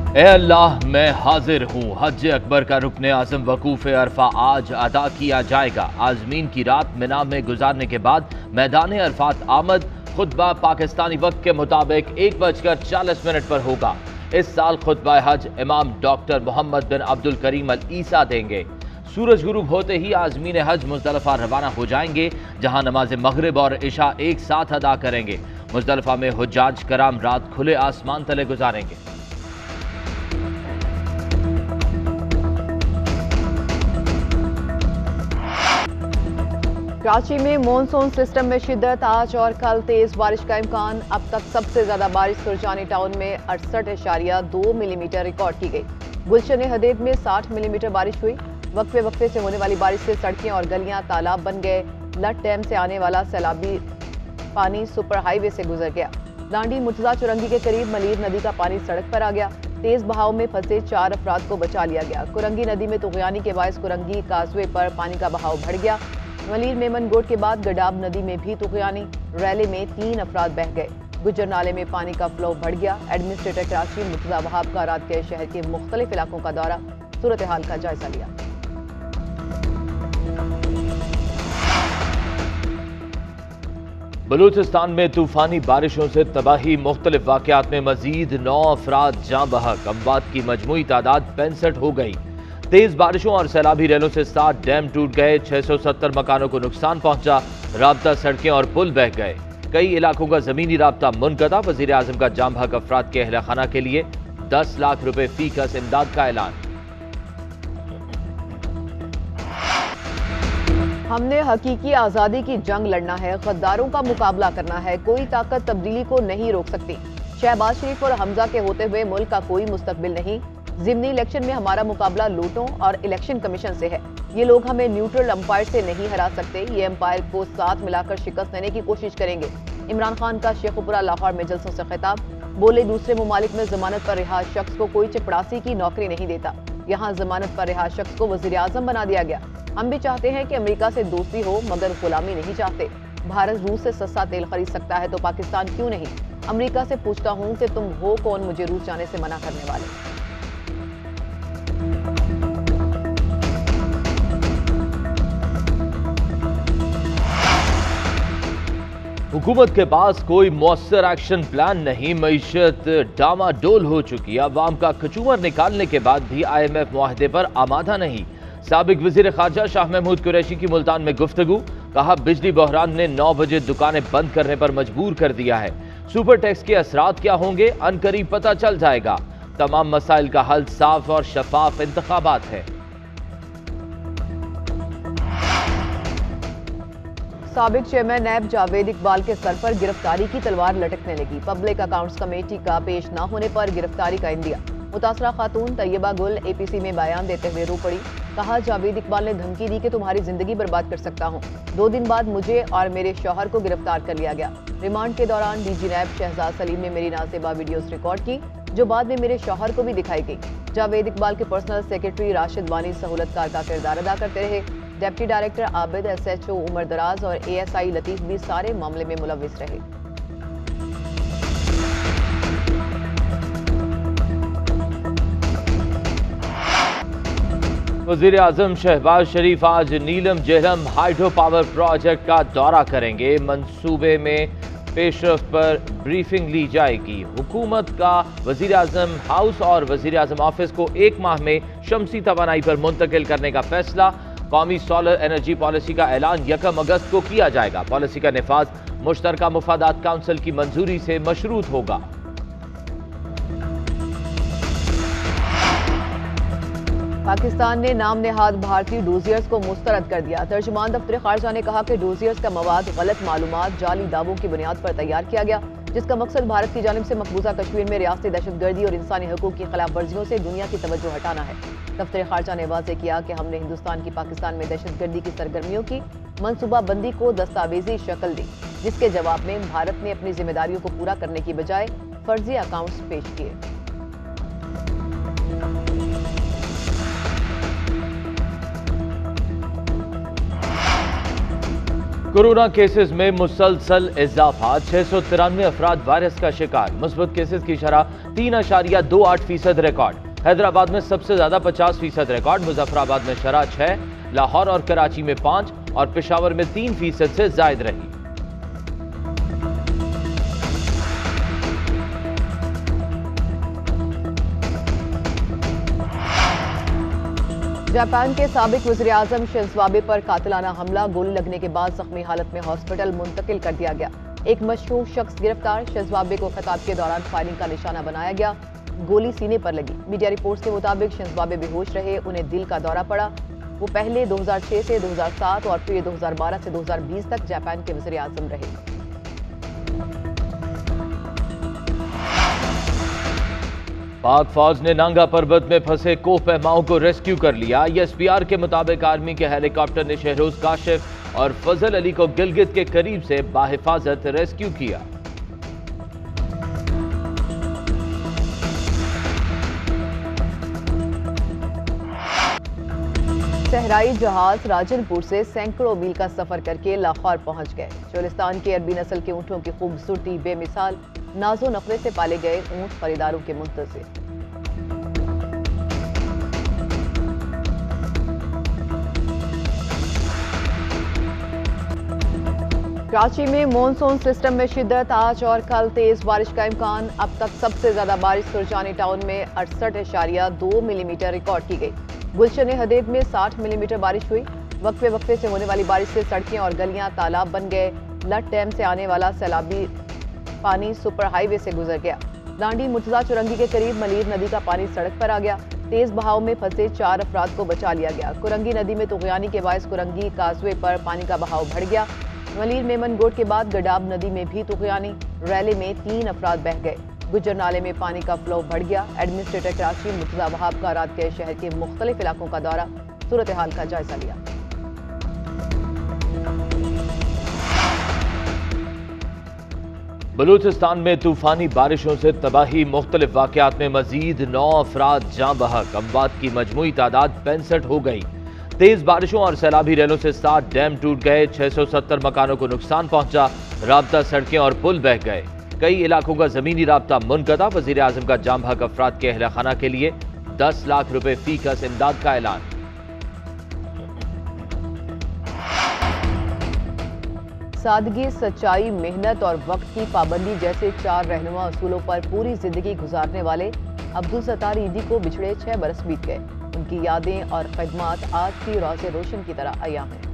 ए अल्लाह मैं हाजिर हूँ। हज अकबर का रुकने आज़म वकूफ़ अरफा आज अदा किया जाएगा। आज़मीन की रात मिना में गुजारने के बाद मैदान अरफात आमद। खुतबा पाकिस्तानी वक्त के मुताबिक 1:40 पर होगा। इस साल खुतबा हज इमाम डॉक्टर मोहम्मद बिन अब्दुल करीम अल ईसा देंगे। सूरज गुरूब होते ही आज़मीन हज मुज़दलिफ़ा रवाना हो जाएंगे, जहाँ नमाज मगरिब और इशा एक साथ अदा करेंगे। मुज़दलिफ़ा में हुज्जाज कराम रात खुले आसमान तले गुजारेंगे। कराची में मॉनसून सिस्टम में शिद्दत। आज और कल तेज बारिश का इम्कान। अब तक सबसे ज्यादा बारिश सुरजानी टाउन में 68.2 मिलीमीटर रिकॉर्ड की गई। गुलशन हदेद में 60 मिलीमीटर बारिश हुई। वक्फे वक्फे से होने वाली बारिश से सड़कें और गलियां तालाब बन गए। लट डैम से आने वाला सैलाबी पानी सुपर हाईवे से गुजर गया। लांडी मुर्तजा चुरंगी के करीब मलीर नदी का पानी सड़क पर आ गया। तेज बहाव में फंसे 4 अफराद को बचा लिया गया। कुरंगी नदी में तुगयानी के बायस कुरंगी काजवे पर पानी का बहाव बढ़ गया। मलीर मेमन गोट के बाद गडाब नदी में भी तुगयानी। रैली में 3 अफराद बह गए। गुजर नाले में पानी का फ्लो बढ़ गया। एडमिनिस्ट्रेटर कराची मुर्तजा वहाब का रात के शहर के मुख्तलिफ इलाकों का दौरा, सूरत हाल का जायजा लिया। बलूचिस्तान में तूफानी बारिशों से तबाही। मुख्तलिफ वाक़यात में मजीद 9 अफराद जाँ बहक। अमवात की मजमूई तादाद 65 हो गई। तेज बारिशों और सैलाबी रेलों से 7 डैम टूट गए। 670 मकानों को नुकसान पहुंचा। राब्ता सड़कें और पुल बह गए। कई इलाकों का जमीनी राब्ता मुनक़ता। वज़ीर आज़म का जाम बहक अफराद के अहल खाना के लिए 10 लाख रुपए फी कस इमदाद का ऐलान। हमने हकीकी आज़ादी की जंग लड़ना है, गद्दारों का मुकाबला करना है। कोई ताकत तब्दीली को नहीं रोक सकती। शहबाज शरीफ और हमजा के होते हुए मुल्क का कोई मुस्तकबिल नहीं। ज़िमनी इलेक्शन में हमारा मुकाबला लूटों और इलेक्शन कमीशन से है। ये लोग हमें न्यूट्रल अंपायर से नहीं हरा सकते। ये अंपायर को साथ मिलाकर शिकस्त देने की कोशिश करेंगे। इमरान खान का शेखुपुरा लाहौर में जलसों से खिताब। बोले, दूसरे मुमालिक में जमानत पर रिहा शख्स को कोई चपड़ासी की नौकरी नहीं देता। यहाँ जमानत पर रिहा शख्स को वज़ीर आज़म बना दिया गया। हम भी चाहते हैं कि अमेरिका से दोस्ती हो, मगर गुलामी नहीं चाहते। भारत रूस से सस्ता तेल खरीद सकता है तो पाकिस्तान क्यों नहीं? अमेरिका से पूछता हूँ कि तुम हो कौन मुझे रूस जाने से मना करने वाले? हुकूमत के पास कोई मौसर एक्शन प्लान नहीं। मईशत डामाडोल हो चुकी। अवाम का कचूमर निकालने के बाद भी IMF मुआहदे पर आमादा नहीं। साबिक वजीर खारजा शाह महमूद कुरैशी की मुल्तान में गुफ्तगू। कहा, बिजली बहरान ने 9 बजे दुकानें बंद करने पर मजबूर कर दिया है। सुपर टैक्स के असरात क्या होंगे, अनकरीब पता चल जाएगा। तमाम मसाइल का हल साफ और शफाफ इंतखाबात है। साबिक चेयरमैन नैब जावेद इकबाल के सर पर गिरफ्तारी की तलवार लटकने लगी। पब्लिक अकाउंट्स कमेटी का पेश न होने पर गिरफ्तारी का इंदिया। मुतासरा खातून तैयबा गुल APC में बयान देते हुए रो पड़ी। कहा, जावेद इकबाल ने धमकी दी कि तुम्हारी जिंदगी बर्बाद कर सकता हूँ। 2 दिन बाद मुझे और मेरे शौहर को गिरफ्तार कर लिया गया। रिमांड के दौरान DG नैब शहजाद सलीम ने मेरी नासेबा वीडियोस रिकॉर्ड की, जो बाद में मेरे शौहर को भी दिखाई गई। जावेद इकबाल के पर्सनल सेक्रेटरी राशिद वानी सहूलतकार का किरदार अदा करते रहे। Deputy director Abid, SHO Umar Daraz और ASI लतीफ भी सारे मामले में मुलविस रहे। वज़ीर आज़म शहबाज शरीफ आज नीलम जेहलम हाइड्रो पावर प्रोजेक्ट का दौरा करेंगे। मंसूबे में पेशरफ पर ब्रीफिंग ली जाएगी। हुकूमत का वज़ीर आज़म हाउस और वज़ीर आज़म ऑफिस को 1 माह में शमसी तवानाई पर मुंतकिल करने का फैसला। कौमी सोलर एनर्जी पॉलिसी का ऐलान 1 अगस्त को किया जाएगा। पॉलिसी का निफाज मुश्तरका मुफादात काउंसिल की मंजूरी से मशरूत होगा। पाकिस्तान ने नाम नेहाद भारतीय डोजियर्स को मुस्तरद कर दिया। तर्जुमान दफ्तर खारजा ने कहा कि डोजियर्स का मवाद गलत मालूमात, जाली दावों की बुनियाद पर तैयार किया गया, जिसका मकसद भारत की जानिब से मकबूजा कश्मीर में रियासती दहशतगर्दी और इंसानी हकूक की खिलाफ वर्जियों से दुनिया की तवज्जो हटाना है। दफ्तर खारजा ने वाज़ेह किया कि हमने हिंदुस्तान की पाकिस्तान में दहशतगर्दी की सरगर्मियों की मनसूबाबंदी को दस्तावेजी शक्ल दी, जिसके जवाब में भारत ने अपनी जिम्मेदारियों को पूरा करने की बजाय फर्जी अकाउंट्स पेश किए। कोरोना केसेस में मुसलसल इजाफा, 693 अफराद वायरस का शिकार। मुस्बत केसेस की शरह 3.28% रिकॉर्ड। हैदराबाद में सबसे ज्यादा 50% रिकॉर्ड। मुजफ्फराबाद में शरह 6, लाहौर और कराची में 5 और पेशावर में 3% से जायद रही। जापान के साबिक वज़ीर आज़म शिंजो आबे पर कातिलाना हमला, गोली लगने के बाद जख्मी हालत में हॉस्पिटल मुंतकिल कर दिया गया। एक मशहूर शख्स गिरफ्तार, शिंजो आबे को खिताब के दौरान फायरिंग का निशाना बनाया गया, गोली सीने पर लगी। मीडिया रिपोर्ट्स के मुताबिक शिंजो आबे बेहोश रहे, उन्हें दिल का दौरा पड़ा। वो पहले 2006 से 2007 और फिर 2012 से 2020 तक जापान के वज़ीर आज़म रहे। पाक फौज ने नांगा पर्वत में फंसे कोह पैमाओं को रेस्क्यू कर लिया। ISPR के मुताबिक आर्मी के हेलीकॉप्टर ने शहरोज काशिफ और फजल अली को गिलगित के करीब से बाहिफाजत रेस्क्यू किया। सहराई जहाज राजनपुर से सैकड़ों मील का सफर करके लाहौर पहुंच गए। चोलिस्तान की अरबी नस्ल के ऊंटों की खूबसूरती बेमिसाल, नाजो नखरे से पाले गए ऊंट खरीदारों के मुंतज़िर। कराची में मॉनसून सिस्टम में शिद्दत, आज और कल तेज बारिश का इम्कान। अब तक सबसे ज्यादा बारिश सुरजानी टाउन में 68.2 मिलीमीटर रिकॉर्ड की गई। गुलशन हदेद में 60 मिलीमीटर बारिश हुई। वक्फे वक्फे से होने वाली बारिश से सड़कें और गलियां तालाब बन गए। लट डैम से आने वाला सैलाबी पानी सुपर हाईवे से गुजर गया। दांडी मुर्तजा चुरंगी के करीब मलीर नदी का पानी सड़क पर आ गया। तेज बहाव में फंसे 4 अफराद को बचा लिया गया। कुरंगी नदी में तुगयानी के बायस कुरंगी काजवे पर पानी का बहाव बढ़ गया। मलीर मेमन गोट के बाद गडाब नदी में भी तुगयानी, रैले में 3 अफराद बह गए। गुज्जर नाले में पानी का फ्लो बढ़ गया। एडमिनिस्ट्रेटर कराची मुर्तजा वहाब का रात के शहर के मुख्तलिफ इलाकों का दौरा, सूरत हाल का जायजा लिया। बलूचिस्तान में तूफानी बारिशों से तबाही, मुख्तलिफ वाकयात में मजीद 9 अफराद जाँ बहक। अमवात की मजमूई तादाद 65 हो गई। तेज बारिशों और सैलाबी रैलों से 7 डैम टूट गए। 670 मकानों को नुकसान पहुंचा। राब्ता सड़कें और पुल बह गए। कई इलाकों का जमीनी राब्ता मुनक़ता। वज़ीर आज़म का जाम बहक अफराद के अहल खाना के लिए 10 लाख रुपए फी कस इमदाद का ऐलान। सादगी, सच्चाई, मेहनत और वक्त की पाबंदी जैसे 4 रहनुमा असूलों पर पूरी जिंदगी गुजारने वाले अब्दुल सत्तार ईदी को बिछड़े 6 बरस बीत गए। उनकी यादें और खिदमत आज की रोज़े रोशन की तरह अयाम है।